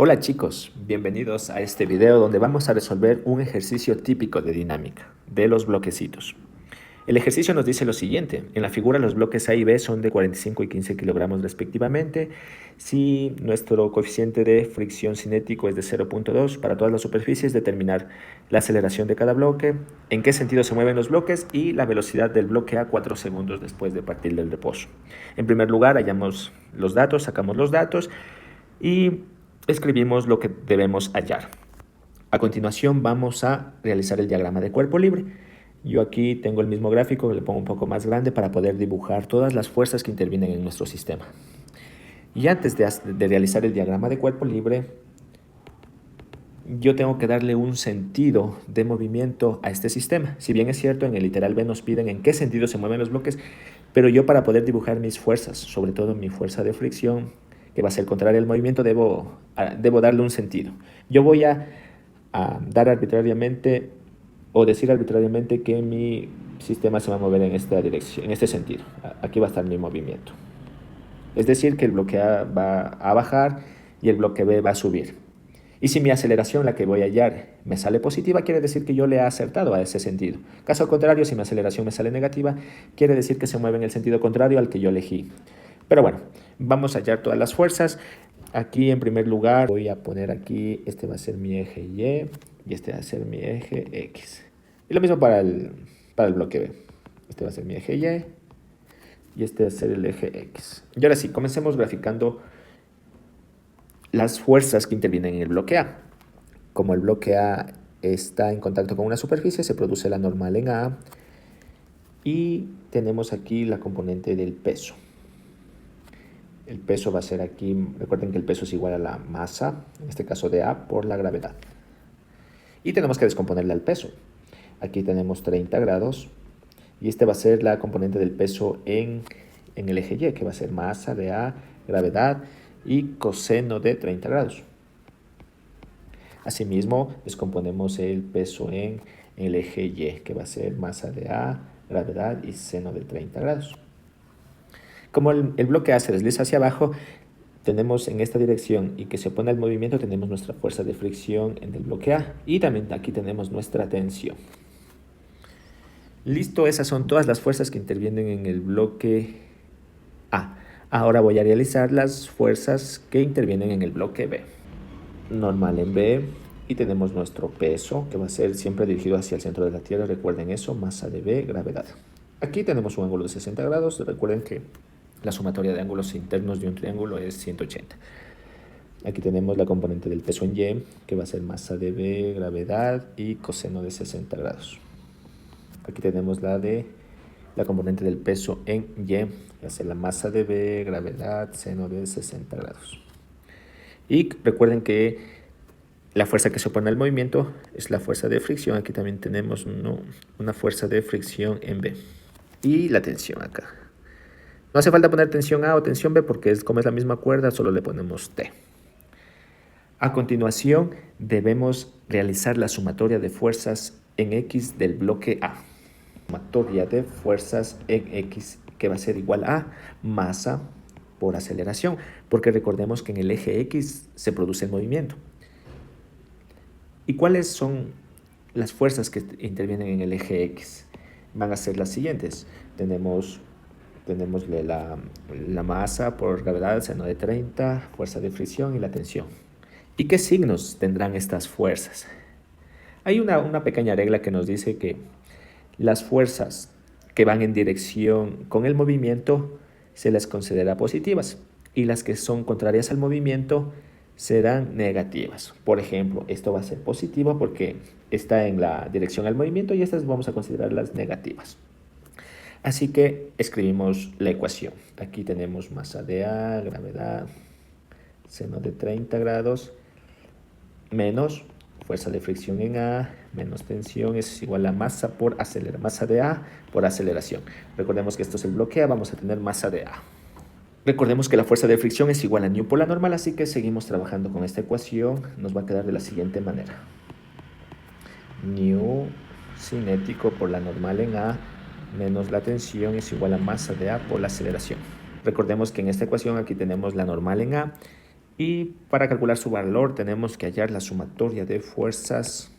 Hola chicos, bienvenidos a este video donde vamos a resolver un ejercicio típico de dinámica, de los bloquecitos. El ejercicio nos dice lo siguiente: en la figura los bloques A y B son de 45 y 15 kilogramos respectivamente. Si nuestro coeficiente de fricción cinético es de 0.2 para todas las superficies, determinar la aceleración de cada bloque, en qué sentido se mueven los bloques y la velocidad del bloque A 4 segundos después de partir del reposo. En primer lugar, hallamos los datos, sacamos los datos y escribimos lo que debemos hallar. A continuación vamos a realizar el diagrama de cuerpo libre. Yo aquí tengo el mismo gráfico, le pongo un poco más grande para poder dibujar todas las fuerzas que intervienen en nuestro sistema. Y antes de realizar el diagrama de cuerpo libre, yo tengo que darle un sentido de movimiento a este sistema. Si bien es cierto, en el literal B nos piden en qué sentido se mueven los bloques, pero yo para poder dibujar mis fuerzas, sobre todo mi fuerza de fricción, que va a ser contraria al movimiento, debo darle un sentido. Yo voy a dar arbitrariamente o decir arbitrariamente que mi sistema se va a mover en esta dirección, en este sentido. Aquí va a estar mi movimiento. Es decir, que el bloque A va a bajar y el bloque B va a subir. Y si mi aceleración, la que voy a hallar, me sale positiva, quiere decir que yo le he acertado a ese sentido. Caso contrario, si mi aceleración me sale negativa, quiere decir que se mueve en el sentido contrario al que yo elegí. Pero bueno, vamos a hallar todas las fuerzas. Aquí en primer lugar voy a poner aquí, este va a ser mi eje Y y este va a ser mi eje X. Y lo mismo para el bloque B. Este va a ser mi eje y este va a ser el eje X. Y ahora sí, comencemos graficando las fuerzas que intervienen en el bloque A. Como el bloque A está en contacto con una superficie, se produce la normal en A y tenemos aquí la componente del peso. El peso va a ser aquí, recuerden que el peso es igual a la masa, en este caso de A, por la gravedad. Y tenemos que descomponerle al peso. Aquí tenemos 30 grados y este va a ser la componente del peso en el eje Y, que va a ser masa de A, gravedad y coseno de 30 grados. Asimismo, descomponemos el peso en el eje Y, que va a ser masa de A, gravedad y seno de 30 grados. Como el bloque A se desliza hacia abajo, tenemos en esta dirección y que se opone al movimiento, tenemos nuestra fuerza de fricción en el bloque A y también aquí tenemos nuestra tensión. Listo, esas son todas las fuerzas que intervienen en el bloque A. Ahora voy a realizar las fuerzas que intervienen en el bloque B. Normal en B y tenemos nuestro peso que va a ser siempre dirigido hacia el centro de la Tierra, recuerden eso, masa de B, gravedad. Aquí tenemos un ángulo de 60 grados, recuerden que la sumatoria de ángulos internos de un triángulo es 180. Aquí tenemos la componente del peso en Y, que va a ser masa de B, gravedad y coseno de 60 grados. Aquí tenemos la componente del peso en Y, que va a ser la masa de B, gravedad, seno de 60 grados. Y recuerden que la fuerza que se opone al movimiento es la fuerza de fricción. Aquí también tenemos una fuerza de fricción en B. Y la tensión acá. No hace falta poner tensión A o tensión B porque como es la misma cuerda, solo le ponemos T. A continuación, debemos realizar la sumatoria de fuerzas en X del bloque A. Sumatoria de fuerzas en X, que va a ser igual a masa por aceleración, porque recordemos que en el eje X se produce el movimiento. ¿Y cuáles son las fuerzas que intervienen en el eje X? Van a ser las siguientes. Tenemos la masa por gravedad, seno de 30, fuerza de fricción y la tensión. ¿Y qué signos tendrán estas fuerzas? Hay una pequeña regla que nos dice que las fuerzas que van en dirección con el movimiento se las considera positivas y las que son contrarias al movimiento serán negativas. Por ejemplo, esto va a ser positivo porque está en la dirección al movimiento y estas vamos a considerarlas negativas. Así que escribimos la ecuación. Aquí tenemos masa de A, gravedad, seno de 30 grados, menos fuerza de fricción en A, menos tensión, es igual a masa por aceleración, masa de A por aceleración. Recordemos que esto es el bloque A, vamos a tener masa de A. Recordemos que la fuerza de fricción es igual a Newton por la normal, así que seguimos trabajando con esta ecuación. Nos va a quedar de la siguiente manera. New cinético por la normal en A menos la tensión es igual a masa de A por la aceleración. Recordemos que en esta ecuación aquí tenemos la normal en A Y para calcular su valor tenemos que hallar la sumatoria de fuerzas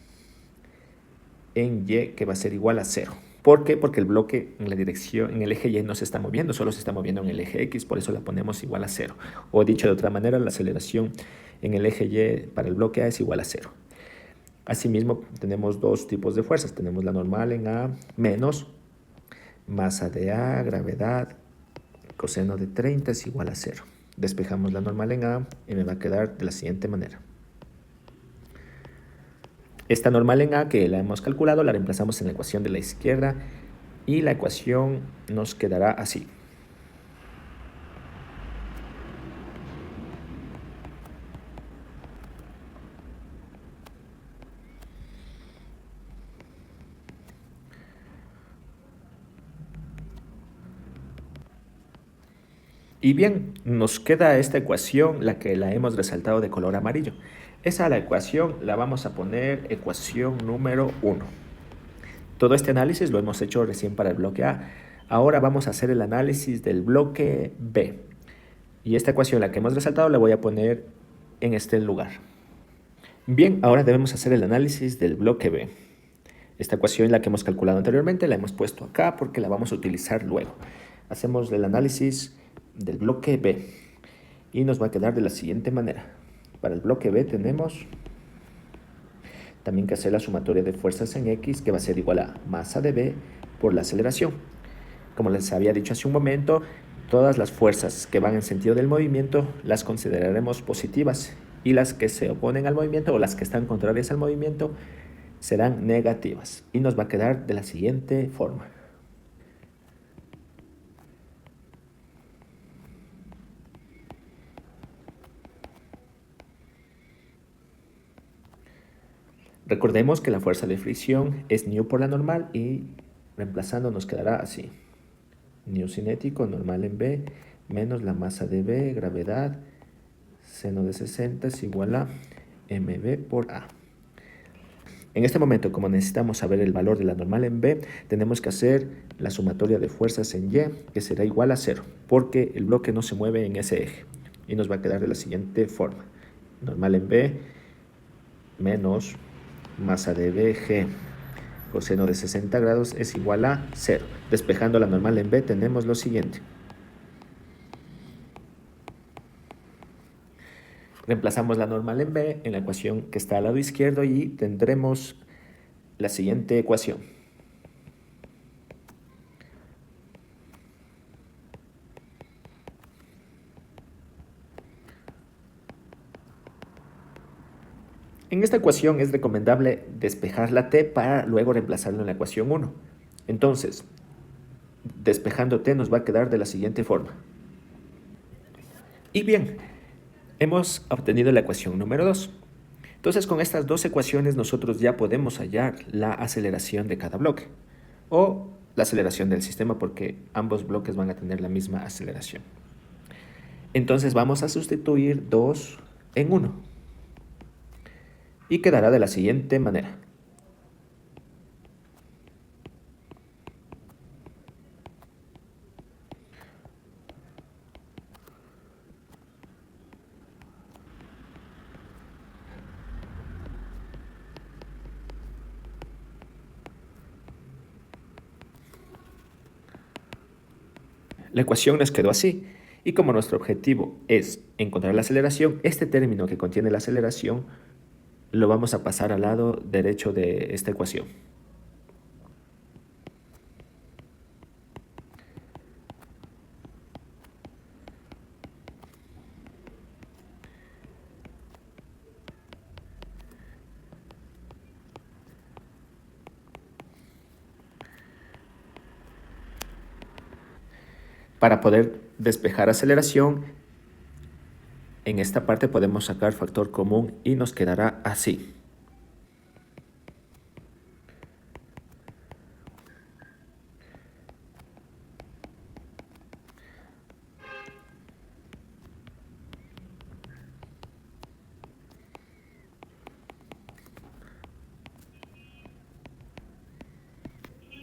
en Y, que va a ser igual a 0. ¿Por qué? Porque el bloque en la dirección, en el eje Y no se está moviendo, solo se está moviendo en el eje X, por eso la ponemos igual a 0. O dicho de otra manera, la aceleración en el eje Y para el bloque A es igual a 0. Asimismo, tenemos dos tipos de fuerzas. Tenemos la normal en A menos masa de A, gravedad, coseno de 30 es igual a 0. Despejamos la normal en A y me va a quedar de la siguiente manera. Esta normal en A que la hemos calculado la reemplazamos en la ecuación de la izquierda y la ecuación nos quedará así. Y bien, nos queda esta ecuación, la que la hemos resaltado de color amarillo. Esa la ecuación la vamos a poner ecuación número 1. Todo este análisis lo hemos hecho recién para el bloque A. Ahora vamos a hacer el análisis del bloque B. Y esta ecuación, la que hemos resaltado, la voy a poner en este lugar. Bien, ahora debemos hacer el análisis del bloque B. Esta ecuación, la que hemos calculado anteriormente, la hemos puesto acá porque la vamos a utilizar luego. Hacemos el análisis del bloque B y nos va a quedar de la siguiente manera. Para el bloque B tenemos también que hacer la sumatoria de fuerzas en X, que va a ser igual a masa de B por la aceleración. Como les había dicho hace un momento, todas las fuerzas que van en sentido del movimiento las consideraremos positivas y las que se oponen al movimiento o las que están contrarias al movimiento serán negativas. Y nos va a quedar de la siguiente forma. Recordemos que la fuerza de fricción es nu por la normal y reemplazando nos quedará así. Nu cinético, normal en B, menos la masa de B, gravedad, seno de 60 es igual a mB por A. En este momento, como necesitamos saber el valor de la normal en B, tenemos que hacer la sumatoria de fuerzas en Y, que será igual a 0, porque el bloque no se mueve en ese eje. Y nos va a quedar de la siguiente forma. Normal en B menos masa de BG coseno de 60 grados es igual a 0. Despejando la normal en B tenemos lo siguiente. Reemplazamos la normal en B en la ecuación que está al lado izquierdo y tendremos la siguiente ecuación. En esta ecuación es recomendable despejar la t para luego reemplazarlo en la ecuación 1. Entonces, despejando t nos va a quedar de la siguiente forma. Y bien, hemos obtenido la ecuación número 2. Entonces, con estas dos ecuaciones nosotros ya podemos hallar la aceleración de cada bloque o la aceleración del sistema porque ambos bloques van a tener la misma aceleración. Entonces vamos a sustituir 2 en 1 y quedará de la siguiente manera. La ecuación nos quedó así, y como nuestro objetivo es encontrar la aceleración, este término que contiene la aceleración lo vamos a pasar al lado derecho de esta ecuación. Para poder despejar aceleración, en esta parte podemos sacar factor común y nos quedará así.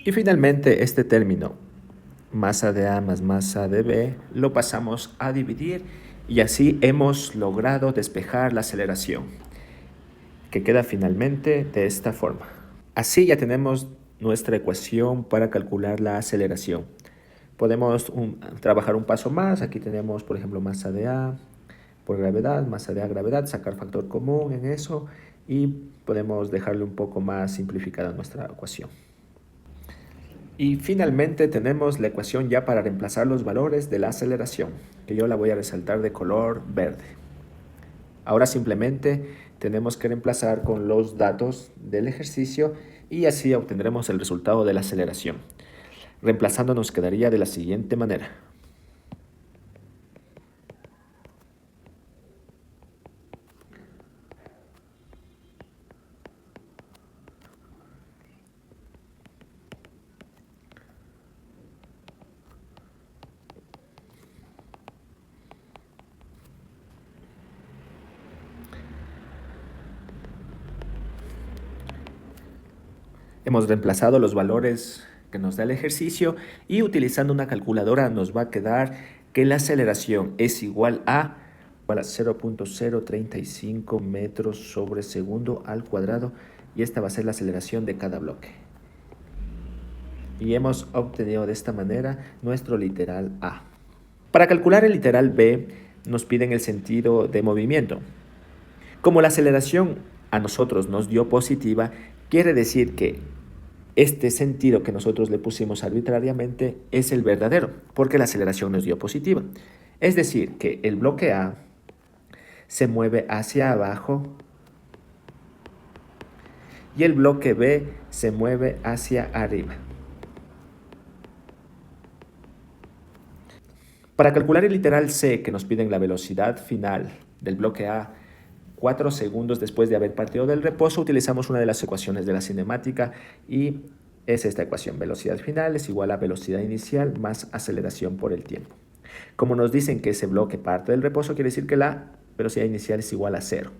Y finalmente este término, masa de A más masa de B, lo pasamos a dividir Y así hemos logrado despejar la aceleración, que queda finalmente de esta forma. Así ya tenemos nuestra ecuación para calcular la aceleración. Podemos trabajar un paso más. Aquí tenemos, por ejemplo, masa de A por gravedad, masa de A gravedad, sacar factor común en eso y podemos dejarle un poco más simplificada nuestra ecuación. Y finalmente tenemos la ecuación ya para reemplazar los valores de la aceleración, que yo la voy a resaltar de color verde. Ahora simplemente tenemos que reemplazar con los datos del ejercicio y así obtendremos el resultado de la aceleración. Reemplazando nos quedaría de la siguiente manera. Hemos reemplazado los valores que nos da el ejercicio y utilizando una calculadora nos va a quedar que la aceleración es igual a 0.035 metros sobre segundo al cuadrado y esta va a ser la aceleración de cada bloque. Y hemos obtenido de esta manera nuestro literal A. Para calcular el literal B nos piden el sentido de movimiento. Como la aceleración a nosotros nos dio positiva, quiere decir que este sentido que nosotros le pusimos arbitrariamente es el verdadero, porque la aceleración nos dio positiva. Es decir, que el bloque A se mueve hacia abajo y el bloque B se mueve hacia arriba. Para calcular el literal C, que nos piden la velocidad final del bloque A 4 segundos después de haber partido del reposo, utilizamos una de las ecuaciones de la cinemática y es esta ecuación. Velocidad final es igual a velocidad inicial más aceleración por el tiempo. Como nos dicen que ese bloque parte del reposo, quiere decir que la velocidad inicial es igual a 0.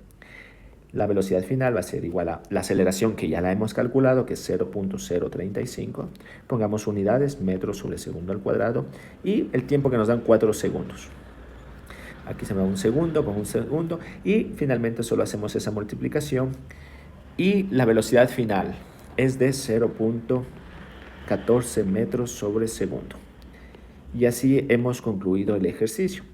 La velocidad final va a ser igual a la aceleración que ya la hemos calculado, que es 0.035. Pongamos unidades, metros sobre segundo al cuadrado, y el tiempo que nos dan 4 segundos. Aquí se me va un segundo con un segundo y finalmente solo hacemos esa multiplicación y la velocidad final es de 0.14 metros sobre segundo. Y así hemos concluido el ejercicio.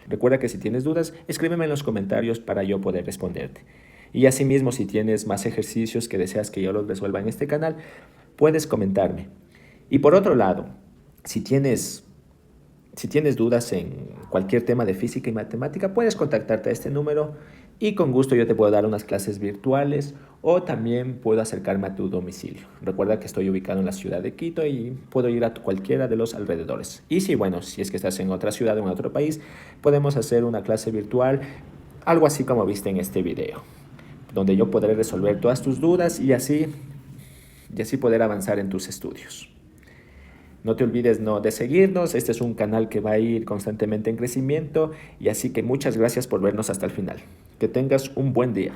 Recuerda que si tienes dudas, escríbeme en los comentarios para yo poder responderte. Y asimismo, si tienes más ejercicios que deseas que yo los resuelva en este canal, puedes comentarme. Y por otro lado, si tienes dudas en cualquier tema de física y matemática, puedes contactarte a este número y con gusto yo te puedo dar unas clases virtuales o también puedo acercarme a tu domicilio. Recuerda que estoy ubicado en la ciudad de Quito y puedo ir a cualquiera de los alrededores. Y si es que estás en otra ciudad o en otro país, podemos hacer una clase virtual, algo así como viste en este video, donde yo podré resolver todas tus dudas y así poder avanzar en tus estudios. No te olvides de seguirnos, este es un canal que va a ir constantemente en crecimiento y así que muchas gracias por vernos hasta el final. Que tengas un buen día.